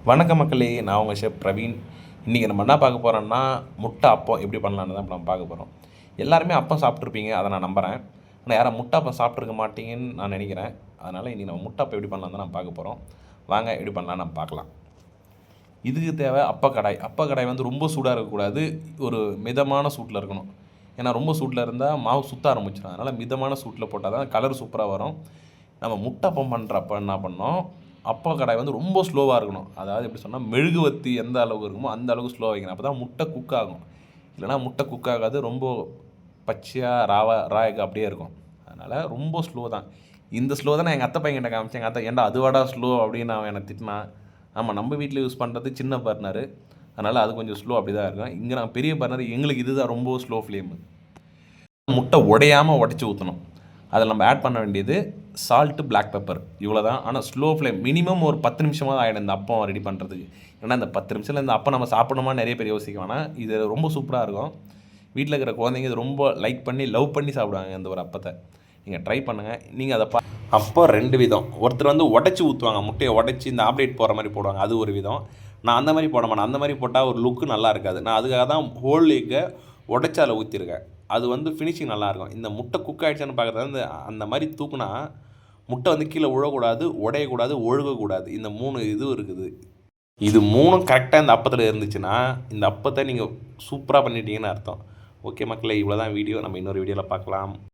வணக்கம் மக்களே, நான் உங்கள் ஷெஃப் பிரவீன். இன்றைக்கி நம்ம என்ன பார்க்க போகிறோம்னா, முட்டை அப்பம் எப்படி பண்ணலான்னு தான் நம்ம பார்க்க போகிறோம். எல்லாருமே அப்பம் சாப்பிட்ருப்பீங்க, அதை நான் நம்புகிறேன். ஆனால் யாரும் முட்டை அப்பம் சாப்பிட்ருக்க மாட்டீங்கன்னு நான் நினைக்கிறேன். அதனால் இன்றைக்கி நம்ம முட்டை அப்பம் எப்படி பண்ணலாம் தான் நம்ம பார்க்க போகிறோம். வாங்க எப்படி பண்ணலான்னு நம்ம பார்க்கலாம். இதுக்கு தேவை அப்பக்கடாய். அப்பக்கடாய் வந்து ரொம்ப சூடாக இருக்கக்கூடாது, ஒரு மிதமான சூட்டில் இருக்கணும். ஏன்னா ரொம்ப சூட்டில் இருந்தால் மாவு சுற்ற ஆரம்பிச்சிடும். அதனால் மிதமான சூட்டில் போட்டால் தான் கலர் சூப்பராக வரும். நம்ம முட்டை அப்பம் பண்ணுறப்ப என்ன பண்ணோம், அப்பா கடாய் வந்து ரொம்ப ஸ்லோவாக இருக்கணும். அதாவது எப்படி சொன்னால், மெழுகுவர்த்தி எந்த அளவுக்கு இருக்குமோ அந்த அளவுக்கு ஸ்லோவாக வைக்கணும். அப்போ தான் முட்டை குக் ஆகும். இல்லைனா முட்டை குக் ஆகாது, ரொம்ப பச்சையாக ராயக அப்படியே இருக்கும். அதனால் ரொம்ப ஸ்லோ தான். இந்த ஸ்லோ தான் நான் எங்கள் அத்தை பையன்கிட்ட காமிச்சேன். எங்கள் அத்தை ஏன்டா அதுவாடா ஸ்லோ அப்படின்னு அவன் என்னை திட்டினான். ஆமாம், நம்ம வீட்டில் யூஸ் பண்ணுறது சின்ன பர்னரு, அதனால் அது கொஞ்சம் ஸ்லோ அப்படி தான் இருக்கும். இங்கே நான் பெரிய பர்னர், எங்களுக்கு இதுதான் ரொம்ப ஸ்லோ ஃப்ளேமு. முட்டை உடையாமல் உடச்சி ஊற்றணும். அதில் நம்ம ஆட் பண்ண வேண்டியது சால்ட்டு, பிளாக் பெப்பர், இவ்வளோ தான். ஆனால் ஸ்லோ ஃப்ளேம், மினிமம் ஒரு 10 நிமிஷமாக ஆகிடும் இந்த அப்பம் ரெடி பண்ணுறதுக்கு. ஏன்னா இந்த 10 நிமிஷத்தில் இந்த அப்பம் நம்ம சாப்பிடணுமா நிறைய பேர் யோசிக்க வேணாம். இது ரொம்ப சூப்பராக இருக்கும். வீட்டில் இருக்கிற குழந்தைங்க இது ரொம்ப லைக் பண்ணி லவ் பண்ணி சாப்பிடுவாங்க இந்த ஒரு அப்பத்தை. நீங்கள் ட்ரை பண்ணுங்கள். நீங்கள் அதை அப்போ 2 விதம். ஒருத்தர் வந்து உடச்சி ஊற்றுவாங்க, முட்டையை உடச்சி இந்த ஆம்லேட் போடுற மாதிரி போடுவாங்க, அது ஒரு விதம். நான் அந்த மாதிரி போட மாட்டேன். அந்த மாதிரி போட்டால் ஒரு லுக்கு நல்லா இருக்காது. நான் அதுக்காக தான் ஹோல் எக்கை உடச்சி அதில் ஊற்றிருக்கேன். அது வந்து ஃபினிஷிங் நல்லாயிருக்கும். இந்த முட்டை குக் ஆகிடுச்சான்னு பார்க்குறது அந்த மாதிரி தூக்குனா முட்டை வந்து கீழே விழக்கூடாது, உடையக்கூடாது, ஒழுகக்கூடாது. இந்த 3 இதுவும் இருக்குது. இது 3ம் கரெக்டாக இந்த அப்பத்தில் இருந்துச்சுன்னா இந்த அப்பத்தை நீங்கள் சூப்பராக பண்ணிட்டீங்கன்னு அர்த்தம். ஓகே மக்களே, இவ்வளோ தான் வீடியோ. நம்ம இன்னொரு வீடியோவில் பார்க்கலாம்.